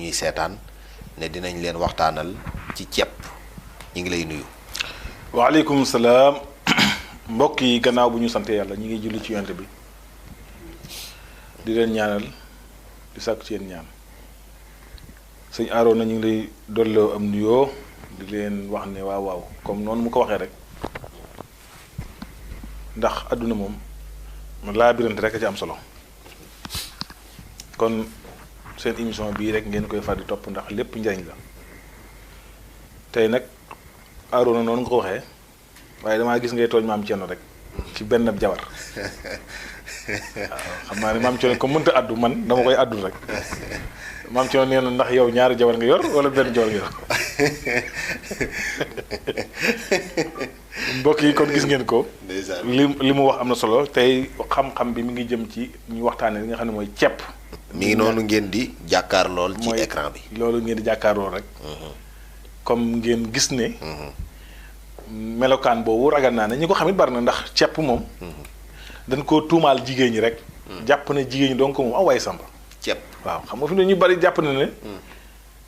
ñuy seetaan ne dinañ leen waxtaanal ci ceeb ñi ngi lay nuyu. waaleykum salaam mbokk yi gannaaw bu ñu sante yàlla ñi ngi julli ci yonent bi di leen ñaanal di sàkku ci yéen ñaan sëñ Arona ñu ngi lay dolloo am nuyoo di leen wax ne waaw comme noonu mu ko waxee rek ndax àdduna moom laa birante rek a ci am solo kon seen émission bii rek ngeen koy far di topp ndax lépp njariñ la tey nag Arona noonu nga ko waxee waaye damaa gis ngay tooñ maam Thierno rek ci benn jabar waaw xam naa ne maam Thierno comme mënta addu man dama koy addul rek maam Thierno nee na ndax yow ñaari jabar nga yor wala benn jabar nga yor mbokk yi kon gis ngeen ko. li mu wax am na solo tey xam-xam bi mi ngi jëm ci ñu waxtaanee li nga xam ne mooy ceeb. mi ngi noonu ngeen di jàkkaar lool ci écran bi. loolu ngeen di jàkkaar lool rek. comme ngeen gis ne. melokaan boobu ragal naa ne ñi ko xamit bari na ndax ceeb moom. dañ koo tuumaal jigéen ñi rek. jàpp ne jigéen ñi donc moom awaay samba. ceeb waaw xam nga fi ne ñu bari jàpp na ne.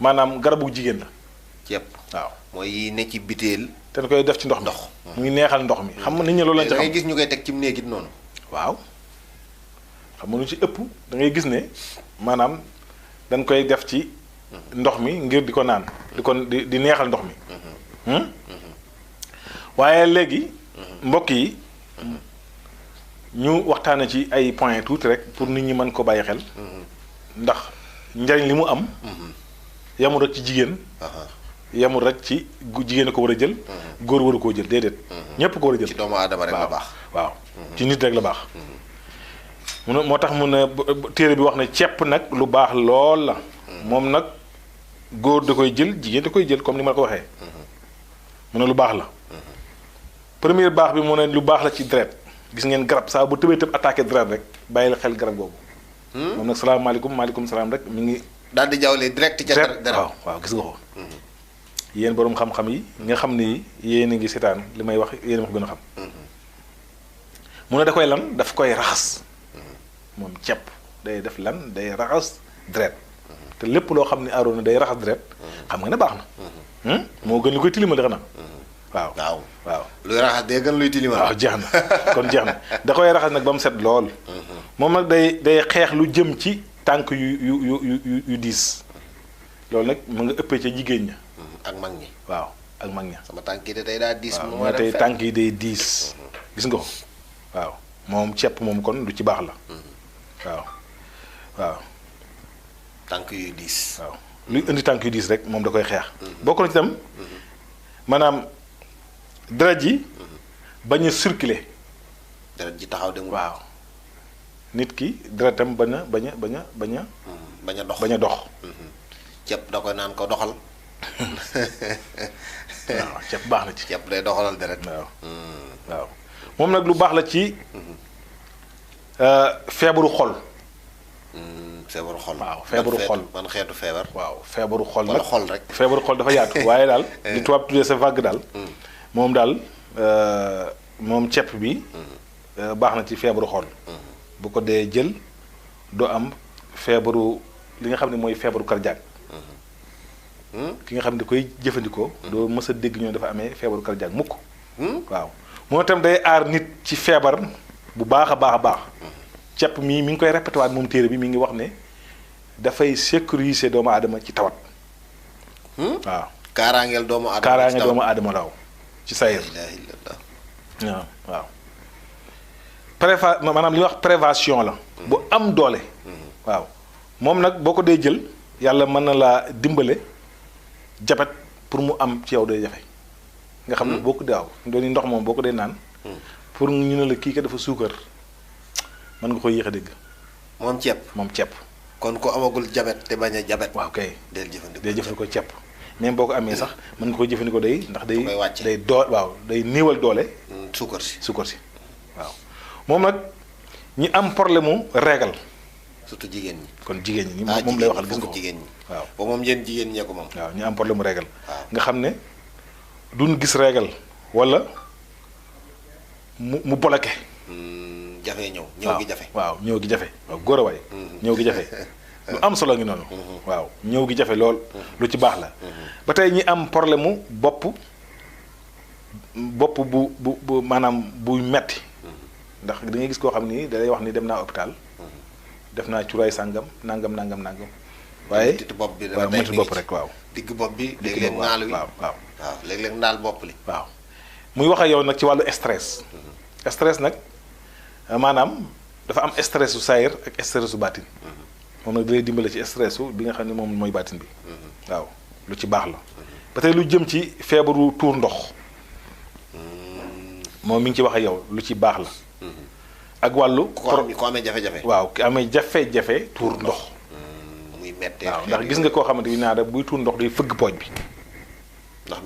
maanaam garabu jigéen la. ceeb waaw mooy yi ne ci biteel. te da koy def ci ndox. mu ngi neexal ndox mi xam nga nit ñi loolu lañ ci xam. da ngay gis ñu koy teg ci néeg it noonu. waaw xam nga lu ci ëpp da ngay gis ne maanaam dañ koy def ci ndox mi ngir di ko naan di neexal ndox mi. waaye léegi mbokk yi ñu waxtaane ci ay point tuuti rek pour nit ñi mën ko bàyyi xel. ndax njariñ li mu am. yamul rek ci jigéen. yamul rek ci jigéen a ko war a jël. góor waru koo jël déedéet. ñépp ko war a jël ci doomu aadama rek la baax. waaw ci nit rek la baax. moo tax mu ne téere bi wax ne ceeb nag lu baax lool la. moom nag góor da koy jël jigéen da koy jël comme ni ma la ko waxee. mu ne lu baax la. premier baax bi mu ne lu baax la ci deret gis ngeen garab saa bu tëbee tëb attaqué deret rek bàyyi la xel garab googu. moom nag salaamaaleykum maaleykum salaam rek mi ngi. daal di jawlee direct ca deret waaw gis nga ko. yéen boroom xam-xam yi nga xam ni yéen a ngi seetaan li may wax yéen a ma ko gën a xam. mu ne da koy lan daf koy raxas. moom ceeb day def lan day raxas deret te lépp loo xam ne Arona day raxas deret xam nga ne baax na. moo gën lu koy tilimal xanaa. waaw luy raxas day gën luy tilimal. waaw jeex na kon jeex na da koy raxas nag ba mu set lool. moom nag day xeex lu jëm ci tànk yu diis loolu nag mu nga ëppee ca jigéen ña. ak mag ñi. waaw ak mag ña. sama tànk yi de tey daa diis. waaw tey tànk yi day diis. gis nga ko waaw moom ceeb moom kon lu ci baax la. waaw. tànk yu diis. waaw luy indi tànk yu diis rek moom da koy xeex. bokk na ci tam maanaam deret ji bañ a circuler. deret ji taxaw demul. waaw nit ki deretam bañ a dox. ceeb da koy naan ko doxal. waaw ceeb baax na ci. ceeb day doxalal deret. waaw moom nag lu baax la ci feebaru xol. feebaru xol. waaw feebaru xol man xeetu feebar. waaw feebaru xol nag wala xol rek. feebaru xol dafa yaatu waaye daal. li tubaab tuddee sa vague daal. moom daal moom ceeb bi. baax na ci feebaru xol. bu ko dee jël doo am feebaru li nga xam ne mooy feebaru cardiaque. ki nga xam ne da koy jëfandikoo. doo mës a dégg ñoo dafa amee feebaru cardiaque mukk. waaw moo itam day aar nit ci feebar bu baax a baax. ceeb mi ngi koy répété waat moom téere bi mi ngi wax ne dafay sécuriser doomu aadama ci tawat. waaw kaaraangeel doomu aadama law ci sayir. waaw. maanaam li ñuy wax prévention la. bu am doole. waaw moom nag boo ko dee jël yàlla mën na laa dimbale jabet pour mu am ci yow day jafe. nga xam ne boo ko dee waaw doon ndox moom boo ko dee naan. pour ñu ne la kii ka dafa suukar mën nga koy yéex a dégg. moom ceeb. kon ko amagul jabet te bañ a jabet. waaw kay del jëfandikoo ceeb. même boo ko amee sax mën nga koy jëfandikoo ndax day day néewal doole. suukar si waaw. moom nag ñi am problème mu régal. surtout jigéen ñi. kon jigéen ñi moom lay waxal gis nga ko jigéen ñi. waaw ba moom yéen jigéen ñee ko moom. waaw ñi am problème mu régal. waaw nga xam ne duñ gis régal wala mu bloqué. jafe ñëw gi jafe. waaw ñëw gi jafe waaw góor a waay. ñëw gi jafe. lu am solo ngi noonu. waaw ñëw gi jafe lool. lu ci baax la. ba tey ñi am problème mu bopp bu maanaam buy metti ndax da ngay gis koo xam ni da lay wax ni dem naa hôpital. def naa cuuraay sàngam nangam. waaye tiitu bopp bi waaw métti bopp rek waaw. digg bopp bi léeg-léeg naalu wi waaw léeg-léeg naal bopp li. waaw muy wax ak yow nag ci wàllu stress. stress nag maanaam dafa am stress su saayir ak stress su baatin. moom nag da lay dimbale ci stress su bi nga xam ne moom mooy baatin bi. waaw lu ci baax la. ba tey lu jëm ci feebaru tuur ndox. moom mi ngi ci wax ak yow lu ci baax la. ak wàllu. ko amee jafe-jafe. waaw ki amee jafe-jafe tuur ndox. muy mettee waaw ndax gis nga koo xamante ni naa rek buy tuur ndox day fëgg pooj bi. ndax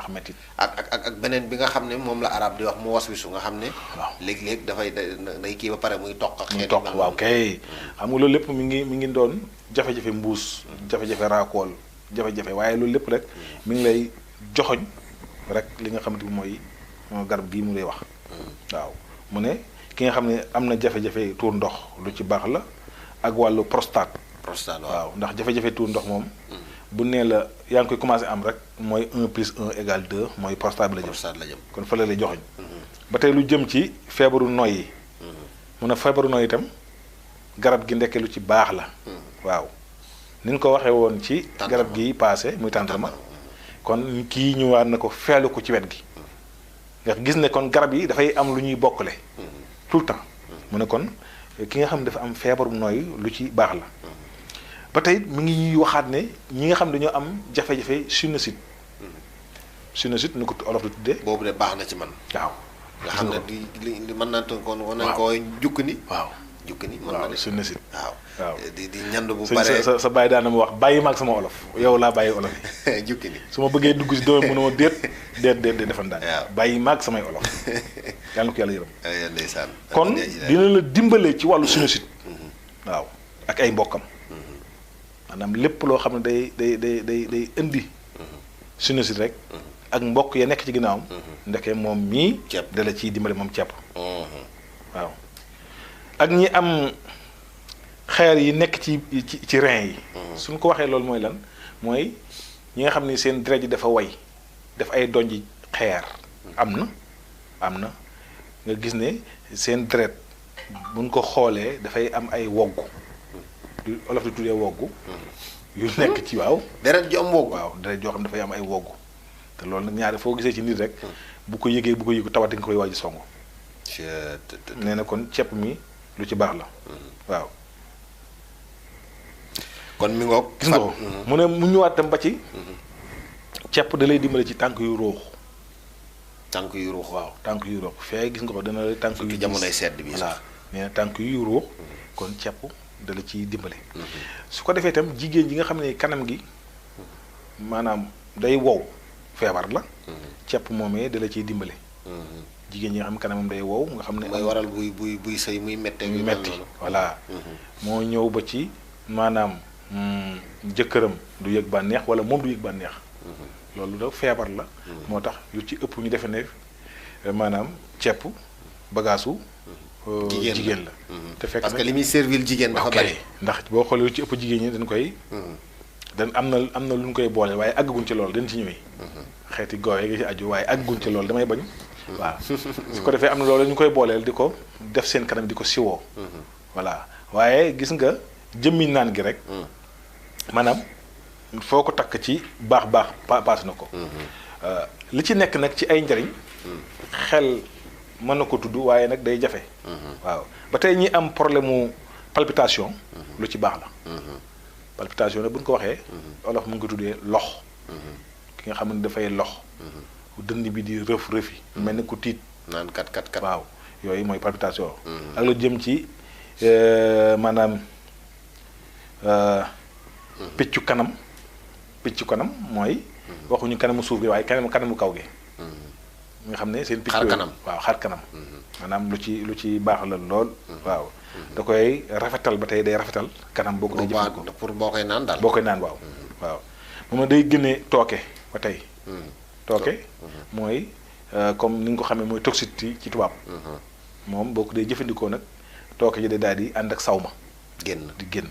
metti ak beneen bi nga xam ne moom la arab di wax mu waswisu nga xam ne. waaw léeg-léeg dafay day kii ba pare muy toq ak. muy toq waaw kay. xam nga loolu lépp mi ngi doon jafe-jafe mbuus. jafe-jafe raakool jafe-jafe waaye loolu lépp rek mi ngi lay joxoñ rek li nga xamante ni mooy garab bii mu lay wax. waaw mu ne ki nga xam ne am na jafe-jafe tuur ndox lu ci baax la ak wàllu prostate. waaw ndax jafe-jafe tuur ndox moom. bu nee la yaa ngi koy commencé am rek mooy 1 + 1 = 2 mooy prostate bi la jëm. kon fa la lay joxoñ. ba tey lu jëm ci feebaru noy yi. mu ne feebaru noy itam garab gi ndekke lu ci baax la. waaw ni ñu ko waxee woon ci. garab gi paase muy tàndarma. kon kii ñëwaat na ko feelu ko ci wet gi. nga gis ne kon garab yi dafay am lu ñuy bokkale. tout le temps mu ne kon ki nga xam ne dafa am feebaru noy lu ci baax la. ba tey mi ngi ñuy waxaat ne ñi nga xam dañoo am jafe-jafe sinusite. sinusite nu ko olof di tuddee. boobu de baax na ci man. waaw nga xam ne di mën naa ko war nañ koo jukk ni. waaw jukk ni mën waaw na ne sinusite. waaw di ñand bu bare sa bàyyi daana ma wax bàyyi ma ak sama olof yow laa bàyyi olof yi. jukki ni su ma bëggee dugg si doom mënuma déet defan daan. waaw bàyyi ma ak samay olof. yàlla na ko yàlla yërëm. ndeysaan kon dina la dimbalee ci wàllu sinusite. waaw ak ay mbokkam. maanaam lépp loo xam ne day indi sinusite rek ak mbokk ya nekk ci ginnaawam ndeke moom mii dala ciy dimbale moom ceeb waaw ak ñi am xeer yi nekk ci rein yi suñ ko waxee loolu mooy lan mooy ñi nga xam ne seen deret ji dafa way def ay donji xeer am na nga gis ne seen deret buñ ko xoolee dafay am ay wogg olof di tuddee woggu yu nekk ci waaw deret ju am woggu waaw deret joo xam dafay am ay woggu te loolu nag ñaari foo gisee ci nit rek bu ko yëgee tawati nga koy waaj songu nee na kon ceeb mi lu ci baax la waaw kon mi ngoog gis nga ko mu ne mu ñëwaat tam ba ci ceeb da lay dimbale ci tànk yu ruux waaw tànk yu ruux fee gis nga ko dana lay tànk yu jamonoy sedd bi voilà nee na tànk yu ruux kon ceeb dala ciy dimbale su ko defee itam jigéen ji nga xam ne kanam gi maanaam day wow feebar la ceeb moomee dala ciy dimbale jigéen ñi nga xam ne kanamam day wow nga xam ne mooy waral buy sëy muy metti voilà moo ñëw ba ci maanaam jëkkëram du yëg bànneex wala moom du yëg bànneex loolu da feebar la moo tax lu ci ëpp ñu defe ne maanaam ceeb bagaasu jigéen la te fekk parce que li muy servir jigéen dafa bari ndax boo xoolee lu ci ëpp jigéen ñi dañ koy am na lu ñu koy boole waaye àgguñ ci loolu dañ ci ñëwee xeeti gooye gi ci aju waaye àgguñ ci loolu damay bañ waaw su ko defee am na loolu ñu koy booleel di ko def seen kanam di ko siwoo voilà waaye gis nga jëmmi naan gi rek maanaam foo ko takk ci baax paas na ko li ci nekk nag ci ay njariñ xel mën na ko tudd waaye nag day jafe waaw ba tey ñi am problème mu palpitation lu ci baax la palpitation nag bu ñu ko waxee olof mu ngi ko tuddee lox ki nga xam ne dafay lox dënn bi di rëfi mel ni ku tiit naan kat waaw yooyu mooy palpitation ak lu jëm ci maanaam piccu kanam mooy waxuñu kanamu suuf gi waaye kanamu kaw gi nga xam ne seen picc waaw xar kanam maanaam lu ci baax la lool waaw da koy rafetal ba tey day rafetal kanam boo ko day jëfandikoo pour boo koy naan daal boo koy naan waaw moom day gënee tooke ba tey tooke mooy comme ni nga ko xamee mooy toxicité ci tubaab moom boo ko dee jëfandikoo nag tooke ji de daal di ànd ak saw ma génn di génn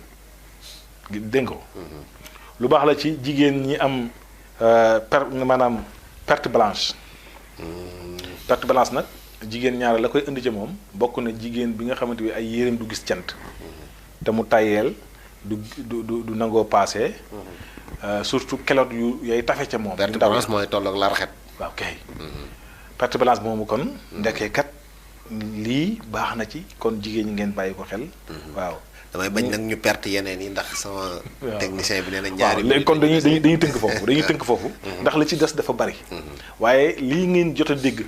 dégg nga ko lu baax la ci jigéen ñi am maanaam perte blanche perte blanche nag jigéen ñaare la koy indi ci moom bokk na jigéen bi nga xamante bi ay yéreem du gis cant te mu tayeel du nangoo paase surtout keloot yu yay tafe ca moom perte blanche mooy tolloog la raxet waaw kay perte blanche moomu kon ndekkee kat lii baax na ci kon jigéen ñi ngeen bàyyi ko xel waaw damay bañ nag ñu perte yeneen yi ndax sama technicien bi nee na ñaari léegi kon dañuy tënk foofu ndax li ci des dafa bari waaye lii ngeen jot a dégg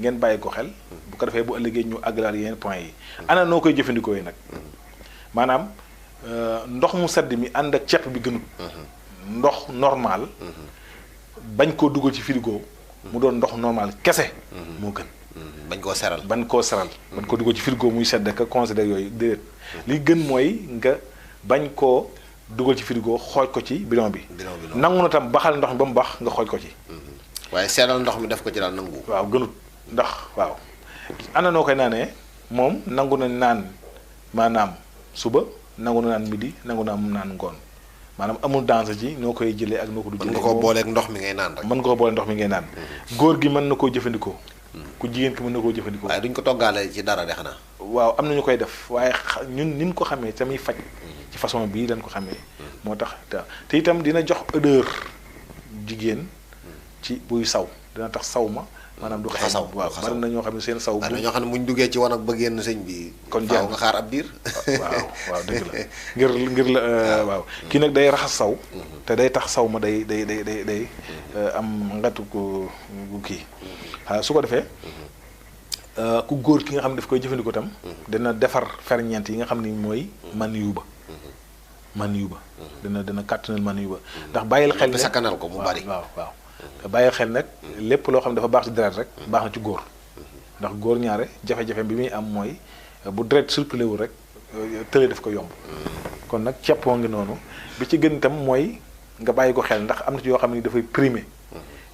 ngeen bàyyi ko xel bu ko defee bu ëllëgee ñu àggalaat yeneen point yi ana noo koy jëfandikoo yi nag maanaam ndox mu sedd mi ànd ak cepp bi gënul ndox normal bañ koo dugal ci frigo mu doon ndox normal kese moo gën bañ koo seral bañ ko dugal ci frigo muy sedd ka considère yooyu déedéet li gën mooy nga bañ koo dugal ci frigo xooj ko ci bidon bi nangu na tam baxal ndox mi ba mu bax nga xooj ko ci waaye seeral ndox mi def ko ci daal nangu waaw gënut ndax waaw ana noo koy naanee moom nangu na naan maanaam suba nangu na naan midi nangu na naan ngoon maanaam amul danger ji noo koy jëlee ak noo ko du jëlee mën nga koo booleeg ndox mi ngay naan rek mën nga koo booleeg ndox mi ngay naan góor gi mën na koo jëfandikoo ku jigéen ki mën na koo jëfandikoo waaye duñ ko toggaale ci dara de xanaa waaw am na ñu koy def waaye ñun ni ñu ko xamee tamit faj ci façon bii lañ ko xamee moo tax te itam dina jox odeur jigéen ci buy saw dina tax saw ma maanaam du xeeñ waaw bari na ñoo xam ne seen saw bari na ñoo xam ne muñ duggee ci wanag ba génn sëñ bi kon faaw nga xaar ab diir waaw dëgg la ngir la waaw kii nag day raxas saw te day tax saw ma day am ngatu ko kii su ko defee ku góor ki nga xam ne daf koy jëfandikoo tam dina defar ferñeent yi nga xam ni mooy man yu ba dina kàttanal man yu ba ndax bàyyil xel ne sakkanal ko mu bari waaw te bàyyil xel nag lépp loo xam ne dafa baax ci deret rek baax na ci góor ndax góor ñaare jafe-jafe bi muy am mooy bu deret circulé wul rek tële daf ko yomb kon nag ceppoo ngi noonu bi ci gën itam mooy nga bàyyi ko xel ndax am na ci yoo xam ne dafay primé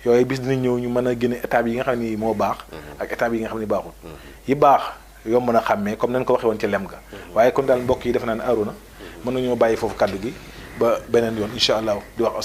yooyu bis dina ñëw ñu mën a génne étape yi nga xam ne moo baax ak étape yi nga xam ne baaxul yi baax yomb mën a xàmmee comme nañ ko waxee woon ci lem ga waaye kon daal mbokk yi defe naa ne Arouna mën nañoo bàyyi foofu kàddu gi ba beneen yoon incha allah di wax